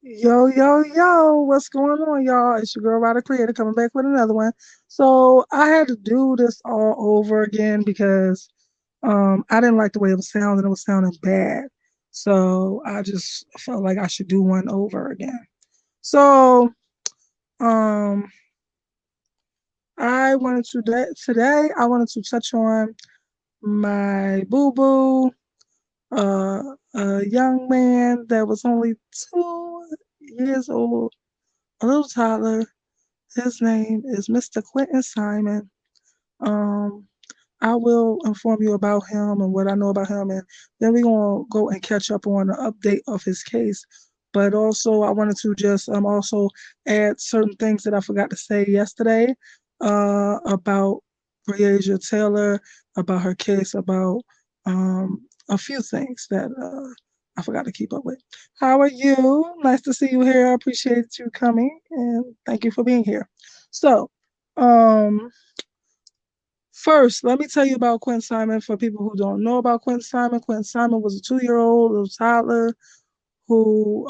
Yo, yo, yo, what's going on, y'all? It's your girl, Ryder Creator, coming back with another one. So I had to do this all over again because I didn't like the way it was sounding. It was sounding bad. So I just felt like I should do one over again. So um I wanted to today I wanted to touch on my boo boo, a young man that was only 2 years old, a little toddler. His name is Mr. Quentin Simon. Um, I will inform you about him and what I know about him, and then we're gonna go and catch up on the update of his case. But also, I wanted to just also add certain things that I forgot to say yesterday about Briasia Taylor, about her case, about a few things that I forgot to keep up with. How are you? Nice to see you here. I appreciate you coming, and thank you for being here. So, um, first, let me tell you about Quentin Simon for people who don't know about Quentin Simon. Quentin Simon was a 2-year-old little toddler who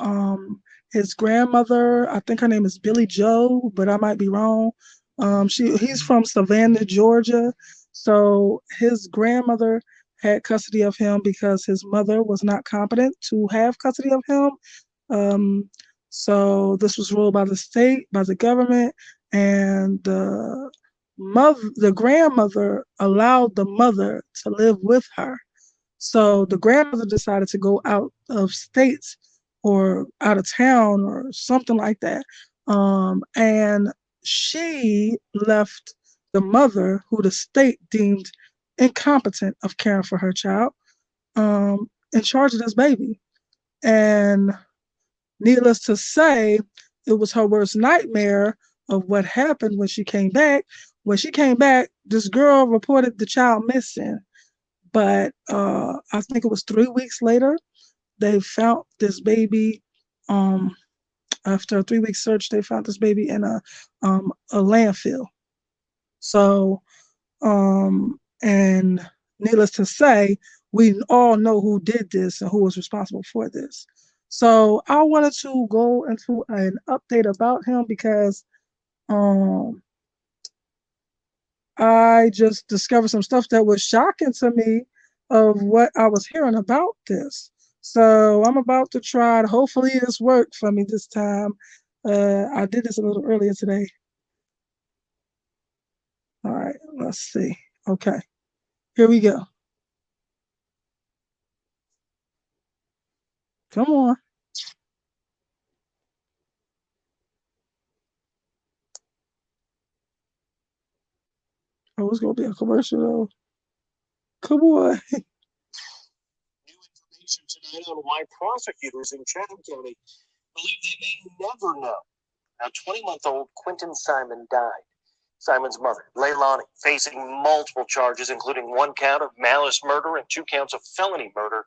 his grandmother, I think her name is Billy Joe, but I might be wrong. He's from Savannah, Georgia. So his grandmother had custody of him because his mother was not competent to have custody of him. Um, so this was ruled by the state, by the government, and the grandmother allowed the mother to live with her. So the grandmother decided to go out of state or out of town or something like that. And she left the mother, who the state deemed incompetent of caring for her child, in charge of this baby. And needless to say, it was her worst nightmare of what happened when she came back. When she came back, this girl reported the child missing. But I think it was 3 weeks later, they found this baby. Um, After a 3 week search, they found this baby in a landfill. So, and needless to say, we all know who did this and who was responsible for this. So I wanted to go into an update about him because um, I just discovered some stuff that was shocking to me of what I was hearing about this. So I'm about to try to hopefully this worked for me this time. I did this a little earlier today. All right, let's see. Okay, here we go. Come on. Oh, it's gonna be a commercial though. Come on. New information tonight on why prosecutors in Chatham County believe they may never know how 20-month-old Quinton Simon died. Simon's mother, Leilani, facing multiple charges, including 1 count of malice murder and 2 counts of felony murder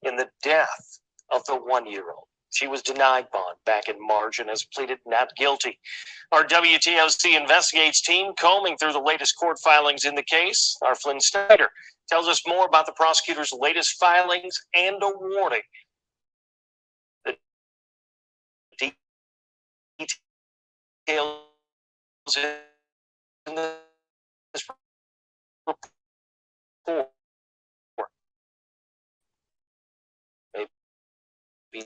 in the death of the 1-year-old. She was denied bond back in March and has pleaded not guilty. Our WTOC Investigates team combing through the latest court filings in the case. Our Flynn Snyder tells us more about the prosecutor's latest filings and a warning. The details in this report may be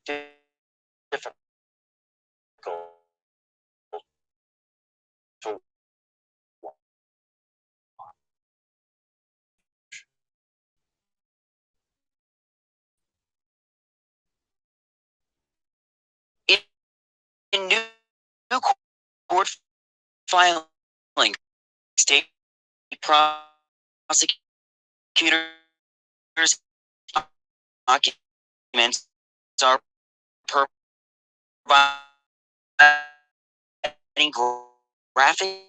difficult to in new court filing. State prosecutors documents are providing graphic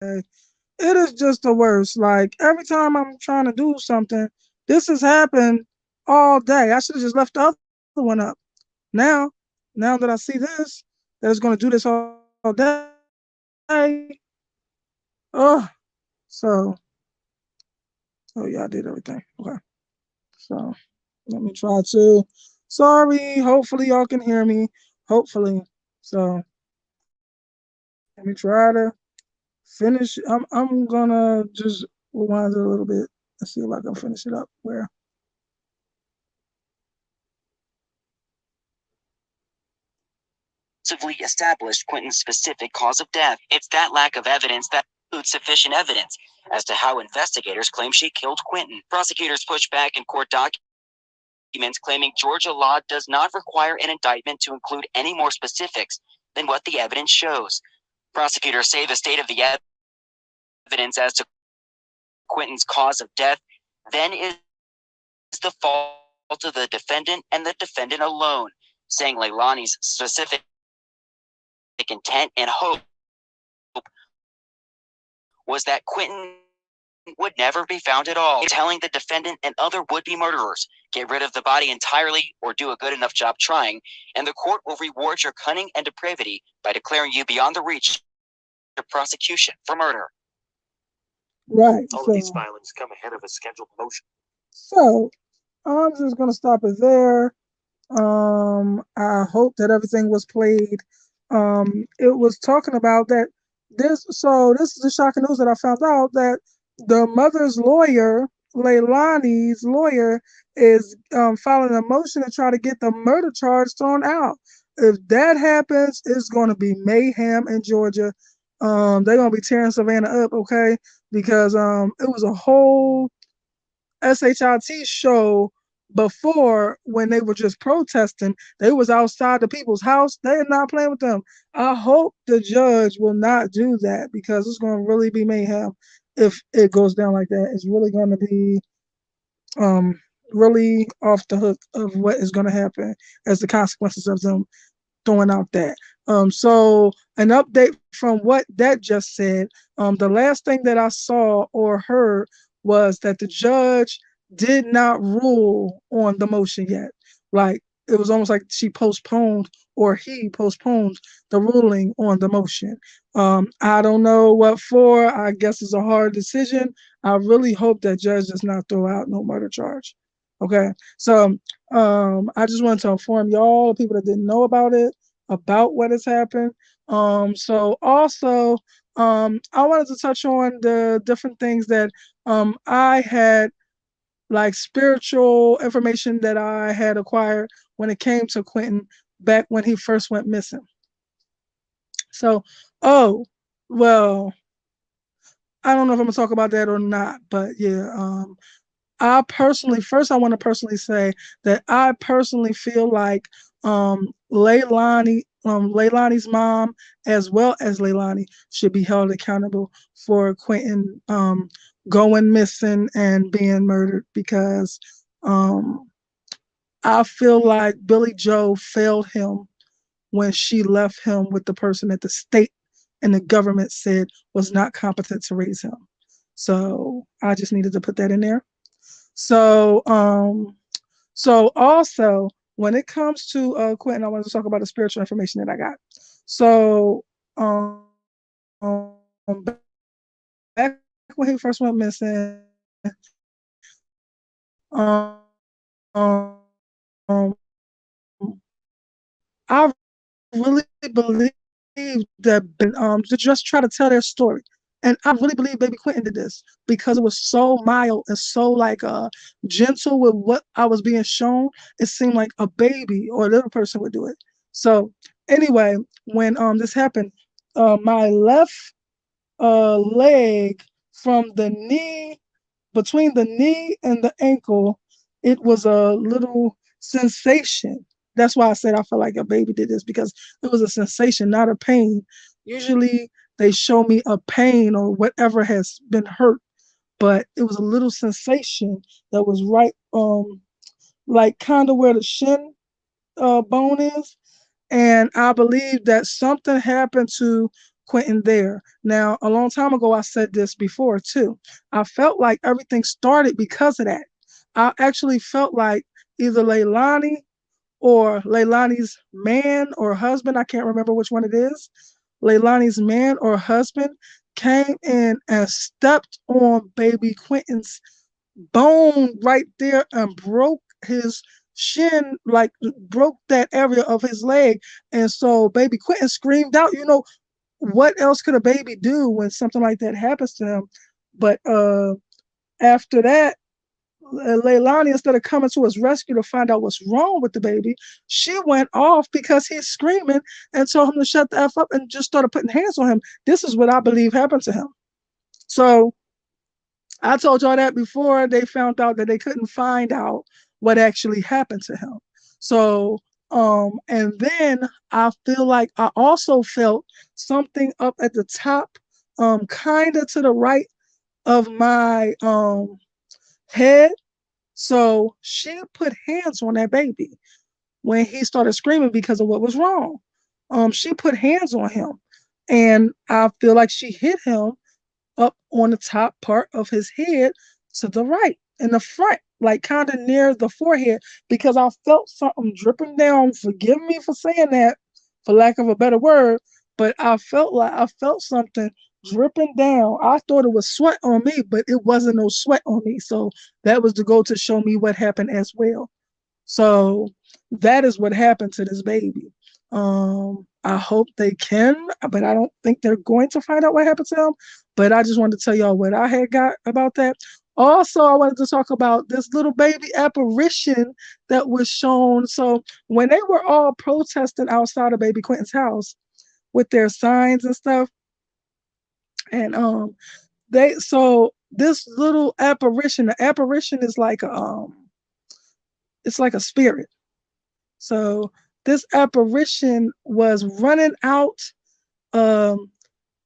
It is just the worst. Like every time I'm trying to do something, this has happened all day. I should have just left the other one up. Now, now that I see this, that it's going to do this all day. Oh, so oh yeah, I did everything. Okay, so let me try to. Sorry. Hopefully y'all can hear me. Hopefully. So let me try to finish. I'm gonna just rewind it a little bit and see if I can finish it up. Where Established Quentin's specific cause of death. It's that lack of evidence that includes sufficient evidence as to how investigators claim she killed Quentin. Prosecutors push back in court documents claiming Georgia law does not require an indictment to include any more specifics than what the evidence shows. Prosecutors say the state of the evidence as to Quentin's cause of death then is the fault of the defendant and the defendant alone, saying Leilani's specific intent and hope was that Quentin would never be found at all, telling the defendant and other would-be murderers, get rid of the body entirely or do a good enough job trying, and the court will reward your cunning and depravity by declaring you beyond the reach of prosecution for murder. right. All of these filings come ahead of a scheduled motion. So I'm just gonna stop it there. I hope that everything was played. It was talking about that this. So this is the shocking news that I found out that the mother's lawyer, Leilani's lawyer, is filing a motion to try to get the murder charge thrown out. If that happens, it's going to be mayhem in Georgia. They're going to be tearing Savannah up, okay? Because it was a whole SHIT show before when they were just protesting. They was outside the people's house. They are not playing with them. I hope the judge will not do that because it's going to really be mayhem if it goes down like that. It's really going to be um really off the hook of what is going to happen as the consequences of them throwing out that. So an update from what that just said. The last thing that I saw or heard was that the judge did not rule on the motion yet. Like it was almost like she postponed or he postponed the ruling on the motion. I don't know what for. I guess it's a hard decision. I really hope that judge does not throw out no murder charge. Okay, so I just wanted to inform y'all, the people that didn't know about it, about what has happened. So also, I wanted to touch on the different things that I had, like spiritual information that I had acquired when it came to Quentin back when he first went missing. So, oh, well, I don't know if I'm gonna talk about that or not, but yeah, I personally, first, I want to personally say that I personally feel like Leilani's mom, as well as Leilani, should be held accountable for Quentin going missing and being murdered because I feel like Billy Joe failed him when she left him with the person that the state and the government said was not competent to raise him. So I just needed to put that in there. So, so also when it comes to Quentin, I wanted to talk about the spiritual information that I got. So, back when he first went missing, I really believe that to just try to tell their story. And I really believe Baby Quentin did this because it was so mild and so like gentle with what I was being shown. It seemed like a baby or a little person would do it. So anyway, when this happened, my left leg from the knee, between the knee and the ankle, it was a little sensation. That's why I said I felt like a baby did this because it was a sensation, not a pain. Usually they show me a pain or whatever has been hurt, but it was a little sensation that was right, like kind of where the shin bone is. And I believe that something happened to Quentin there. Now, a long time ago, I said this before too. I felt like everything started because of that. I actually felt like either Leilani or Leilani's man or husband, I can't remember which one it is, Leilani's man or husband came in and stepped on baby Quentin's bone right there and broke his shin, like broke that area of his leg. And so baby Quentin screamed out. What else could a baby do when something like that happens to him? But after that, Leilani, instead of coming to his rescue to find out what's wrong with the baby, she went off because he's screaming and told him to shut the F up and just started putting hands on him. This is what I believe happened to him. So I told y'all that before they found out that they couldn't find out what actually happened to him. So, and then I feel like I also felt something up at the top, kind of to the right of my head. So she put hands on that baby when he started screaming because of what was wrong. She put hands on him, and I feel like she hit him up on the top part of his head to the right in the front, like kind of near the forehead, because I felt something dripping down. Forgive me for saying that, for lack of a better word, but I felt something dripping down. I thought it was sweat on me, but it wasn't no sweat on me. So that was to go to show me what happened as well. So that is what happened to this baby. I hope they can, but I don't think they're going to find out what happened to him. But I just wanted to tell y'all what I had got about that. Also, I wanted to talk about this little baby apparition that was shown. So when they were all protesting outside of baby Quentin's house with their signs and stuff, and this little apparition, the apparition is like it's like a spirit. So this apparition was running out, um,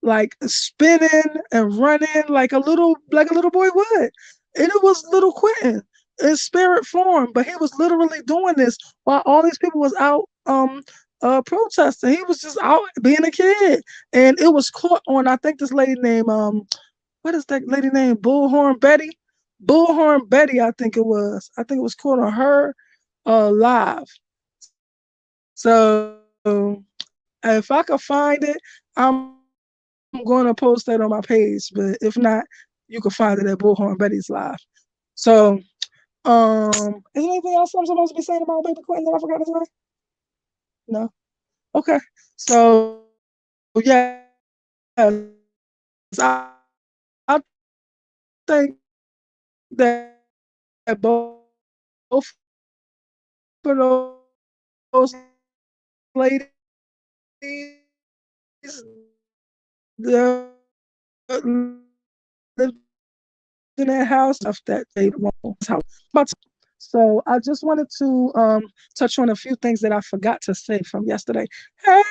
like spinning and running like a little boy would. And it was little Quentin in spirit form, but he was literally doing this while all these people was out protesting. He was just out being a kid. And it was caught on, I think, this lady named what is that lady named? Bullhorn Betty? Bullhorn Betty, I think it was. I think it was caught on her live. So if I could find it, I'm going to post that on my page. But if not, you can find it at Bullhorn Betty's live. So, is there anything else I'm supposed to be saying about Baby Quentin that I forgot to say? No. Okay. So yes, I think that both of those ladies lived in that house stuff that they won't house. So I just wanted to touch on a few things that I forgot to say from yesterday. Hey,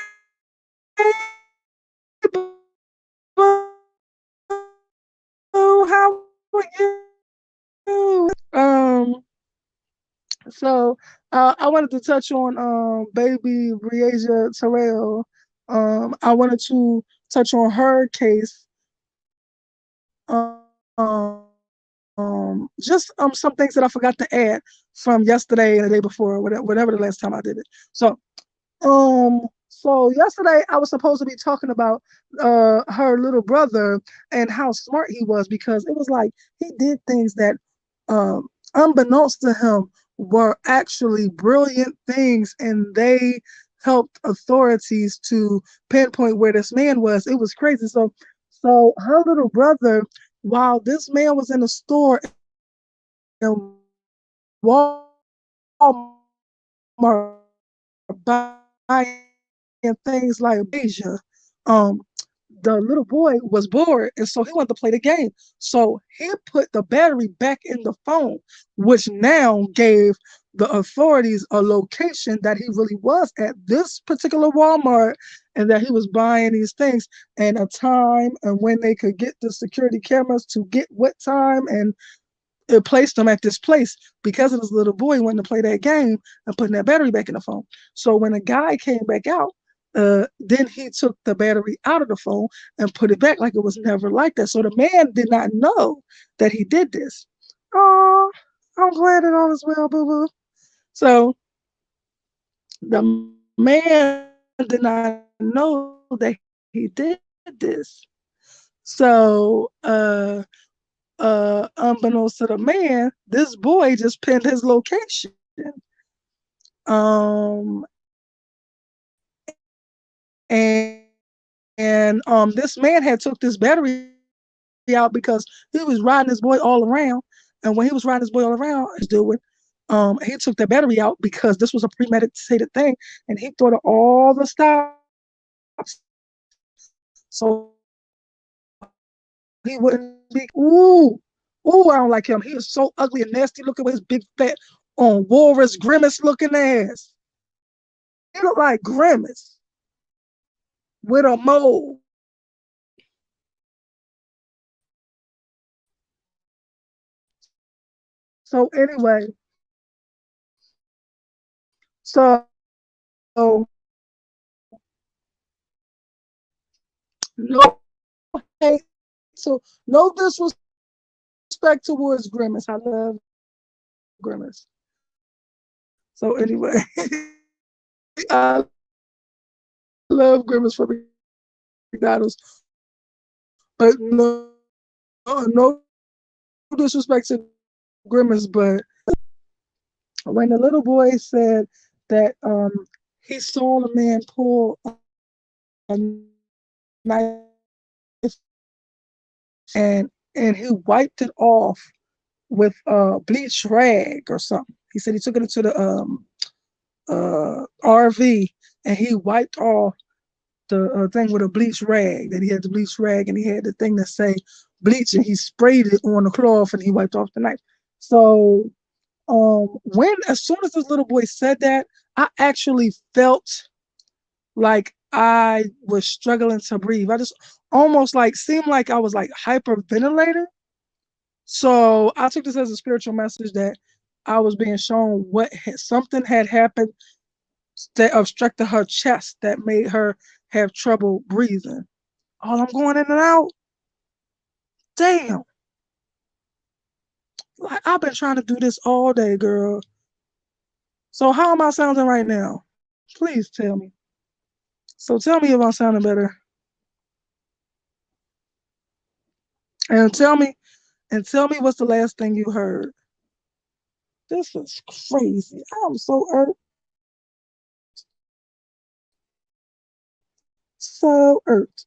boo, how are you? So I wanted to touch on baby Briasia Terrell. I wanted to touch on her case. Just some things that I forgot to add from yesterday and the day before, whatever the last time I did it. So yesterday I was supposed to be talking about her little brother and how smart he was, because it was like he did things that unbeknownst to him were actually brilliant things, and they helped authorities to pinpoint where this man was. It was crazy. So her little brother, while this man was in the store in Walmart buying things like Briasia, the little boy was bored, and so he wanted to play the game. So he put the battery back in the phone, which now gave the authorities a location that he really was at this particular Walmart, and that he was buying these things, and a time and when they could get the security cameras to get what time, and it placed them at this place because of this little boy wanting to play that game and putting that battery back in the phone. So when the guy came back out, Then he took the battery out of the phone and put it back like it was never like that. So the man did not know that he did this. Oh, I'm glad that all is well, boo boo. So the man did not know that he did this. So, unbeknownst to the man, this boy just pinned his location. And this man had took this battery out because he was riding this boy all around. And when he was riding this boy all around, doing, he took that battery out because this was a premeditated thing, and he thought of all the stops so he wouldn't be. Ooh, ooh, I don't like him. He is so ugly and nasty looking with his big fat walrus grimace looking ass. He looked like Grimace with a mole. So anyway, so no hate, so no disrespect towards Grimace. I love Grimace. So anyway, I love Grimace from McDonald's, but no disrespect to Grimace. But when the little boy said that he saw the man pull a knife and he wiped it off with a bleach rag or something. He said he took it into the RV and he wiped off the thing with a bleach rag. That he had the bleach rag and he had the thing that say bleach and he sprayed it on the cloth and he wiped off the knife. So when as soon as this little boy said that, I actually felt like I was struggling to breathe. I just almost like seemed like I was like hyperventilating. So I took this as a spiritual message that I was being shown something had happened that obstructed her chest that made her have trouble breathing. Oh, I'm going in and out. Damn. Like I've been trying to do this all day, girl. So how am I sounding right now? Please tell me. So tell me if I'm sounding better. And tell me what's the last thing you heard. This is crazy. I'm so so irked.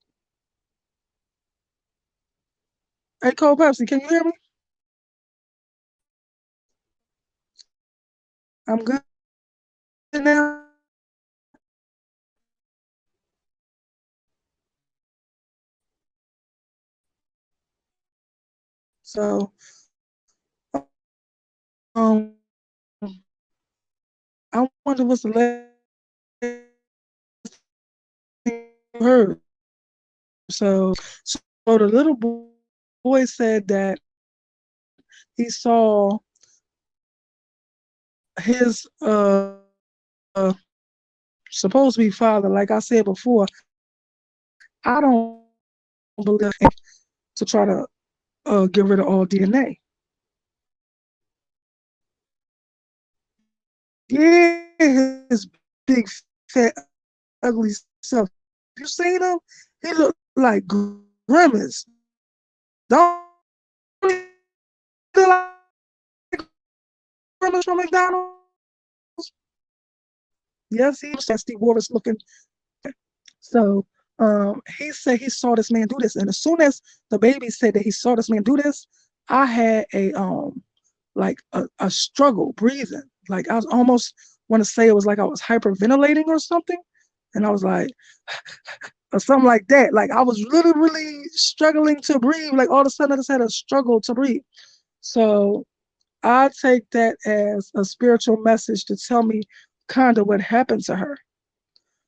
Hey Cole Pepsi, can you hear me? I'm good now. So um I wonder what's the last thing you heard. So the little boy said that he saw his supposed to be father. Like I said before, I don't believe to try to get rid of all DNA. Yeah, his big fat ugly self. You seen him? He looked like Grimace. Don't he look like Grimace from McDonald's? Yes, he was nasty, Walrus looking. So he said he saw this man do this, and as soon as the baby said that he saw this man do this, I had a like a struggle breathing. Like I was almost want to say it was like I was hyperventilating or something, and I was like or something like that. Like I was really really struggling to breathe. Like all of a sudden I just had a struggle to breathe. So I take that as a spiritual message to tell me kind of what happened to her.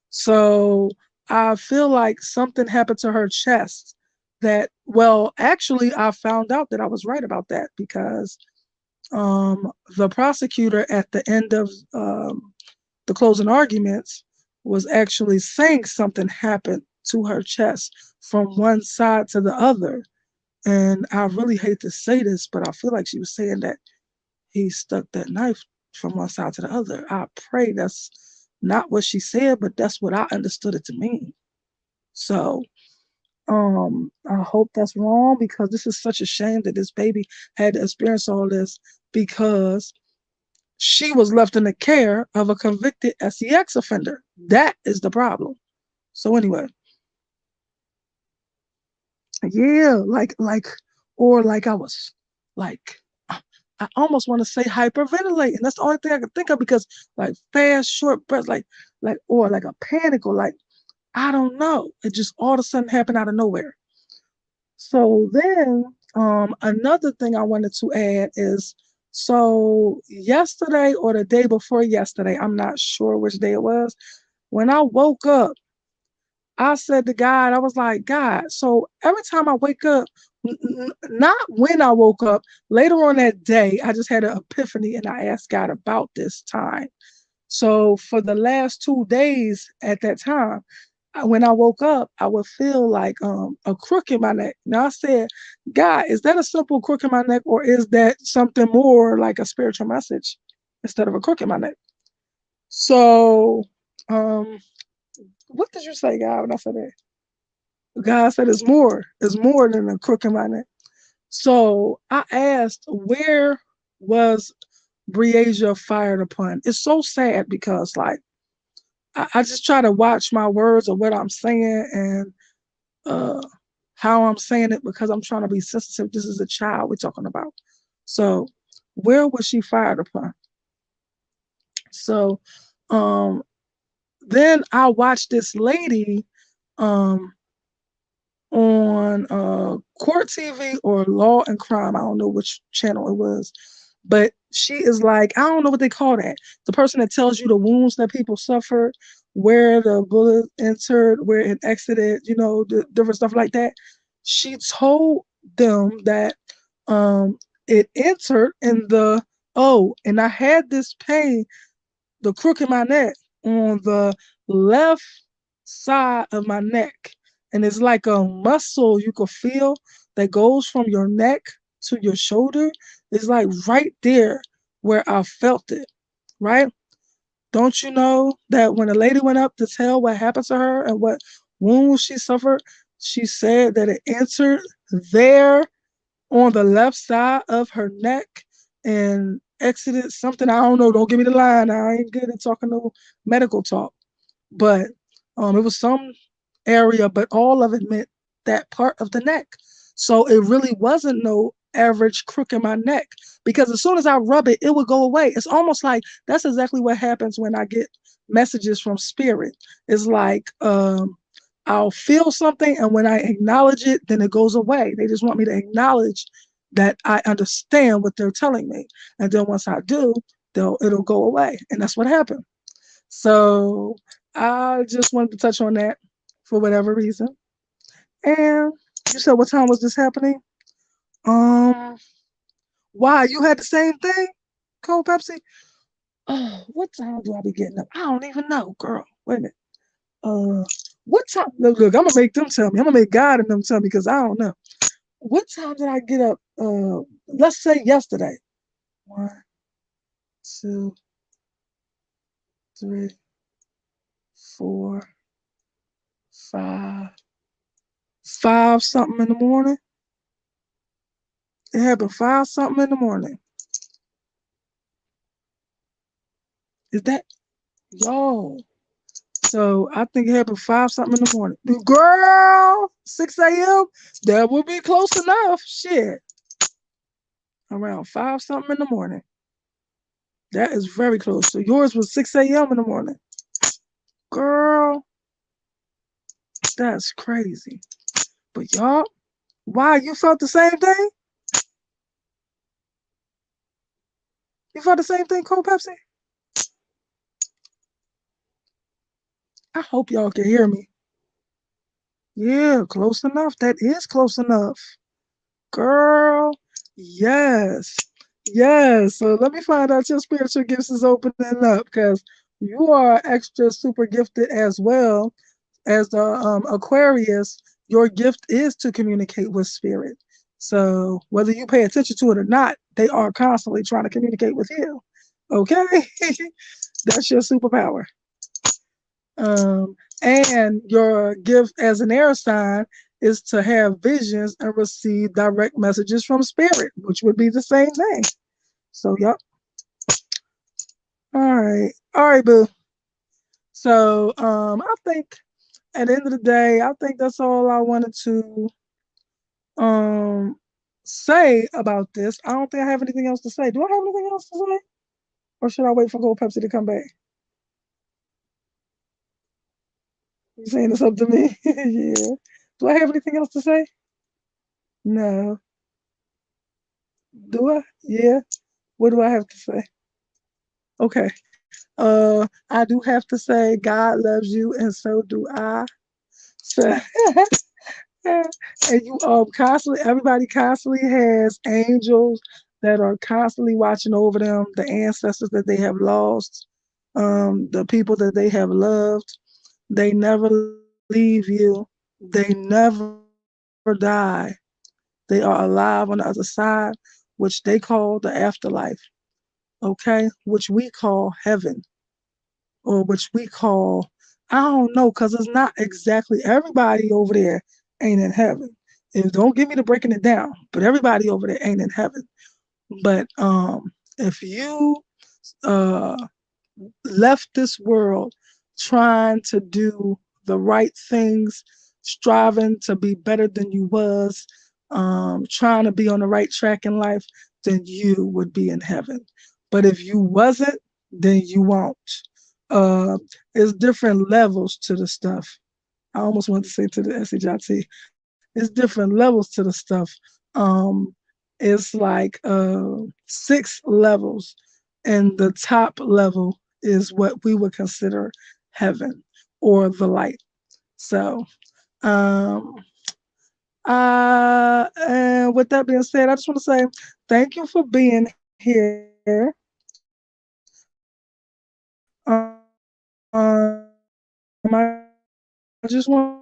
So I feel like something happened to her chest that, well, actually, I found out that I was right about that because the prosecutor at the end of the closing arguments was actually saying something happened to her chest from one side to the other. And I really hate to say this, but I feel like she was saying that he stuck that knife from one side to the other. I pray that's not what she said, but that's what I understood it to mean. So I hope that's wrong because this is such a shame that this baby had to experience all this because she was left in the care of a convicted sex offender. That is the problem. So anyway, yeah, or like I was like I almost want to say hyperventilating. That's the only thing I can think of because like fast, short breaths, or like a panic or like I don't know. It just all of a sudden happened out of nowhere. So then another thing I wanted to add is so yesterday or the day before yesterday, I'm not sure which day it was. When I woke up, I said to God, I was like, God, so every time I wake up, not when I woke up, later on that day, I just had an epiphany and I asked God about this time. So for the last 2 days at that time, when I woke up, I would feel like a crook in my neck. Now I said, God, is that a simple crook in my neck or is that something more like a spiritual message instead of a crook in my neck? So um, what did you say, God, when I said that? God said it's more than a crook in my neck. So I asked, where was Briasia fired upon? It's so sad because like I just try to watch my words or what I'm saying and uh how I'm saying it because I'm trying to be sensitive. This is a child we're talking about. So where was she fired upon? So um then I watched this lady um on court TV or Law and Crime. I don't know which channel it was, but she is like, I don't know what they call that. The person that tells you the wounds that people suffered, where the bullet entered, where it exited, the different stuff like that. She told them that um, it entered in and I had this pain, the crook in my neck on the left side of my neck. And it's like a muscle you could feel that goes from your neck to your shoulder. It's like right there where I felt it, right? Don't you know that when a lady went up to tell what happened to her and what wounds she suffered, she said that it entered there on the left side of her neck and exited something. I don't know. Don't give me the line. I ain't good at talking no medical talk. But it was some area, but all of it meant that part of the neck. So it really wasn't no average crook in my neck because as soon as I rub it, it would go away. It's almost like that's exactly what happens when I get messages from spirit. It's like I'll feel something, and when I acknowledge it, then it goes away. They just want me to acknowledge that I understand what they're telling me, and then once I do, it'll go away, and that's what happened. So I just wanted to touch on that for whatever reason. And you said, what time was this happening? Um, why you had the same thing, Cold Pepsi? Oh, what time do I be getting up? I don't even know, girl. Wait a minute. Uh, what time? Look, I'm gonna make them tell me. I'm gonna make God and them tell me because I don't know. What time did I get up? Let's say yesterday. 1, 2, 3, 4, 5. 5 something in the morning. It happened 5 something in the morning. Is that yo? So I think it happened 5 something in the morning. Girl, 6 a.m. That would be close enough. Shit, around 5 something in the morning. That is very close. So yours was 6 a.m. in the morning. Girl, that's crazy. But y'all, why you felt the same thing? You felt the same thing, Cold Pepsi? I hope y'all can hear me. Yeah, close enough. That is close enough. Girl, yes. Yes. So let me find out your spiritual gifts is opening up because you are extra super gifted as well as the Aquarius. Your gift is to communicate with spirit. So whether you pay attention to it or not, they are constantly trying to communicate with you. Okay, that's your superpower. And your gift as an air sign is to have visions and receive direct messages from spirit, which would be the same thing. So, yep. All right, boo. So, I think at the end of the day, I think that's all I wanted to um say about this. I don't think I have anything else to say. Do I have anything else to say, or should I wait for Gold Pepsi to come back? You saying it's up to me? Yeah. Do I have anything else to say? No. Do I? Yeah. What do I have to say? Okay. I do have to say God loves you, and so do I. So, and you constantly, everybody constantly has angels that are constantly watching over them, the ancestors that they have lost, the people that they have loved. They never leave you. They never die. They are alive on the other side, which they call the afterlife, okay? Which we call heaven, or which we call, I don't know, because it's not exactly everybody over there ain't in heaven. And don't get me to breaking it down, but everybody over there ain't in heaven. But if you uh, left this world trying to do the right things, striving to be better than you was, trying to be on the right track in life, then you would be in heaven. But if you wasn't, then you won't. Uh, it's different levels to the stuff. I almost want to say to the SHIT, it's different levels to the stuff. Um, it's like 6 levels, and the top level is what we would consider heaven or the light. So, um, and with that being said, I just want to say thank you for being here. I just wanted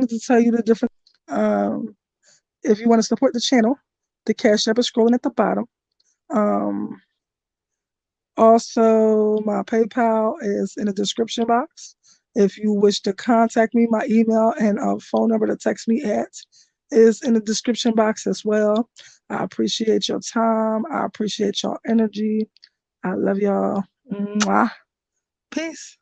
to tell you the different things that you can do. If you want to support the channel, the Cash App is scrolling at the bottom. Um, Also, my PayPal is in the description box. If you wish to contact me, my email and phone number to text me at is in the description box as well. I appreciate your time. I appreciate your energy. I love y'all. Mwah. Peace.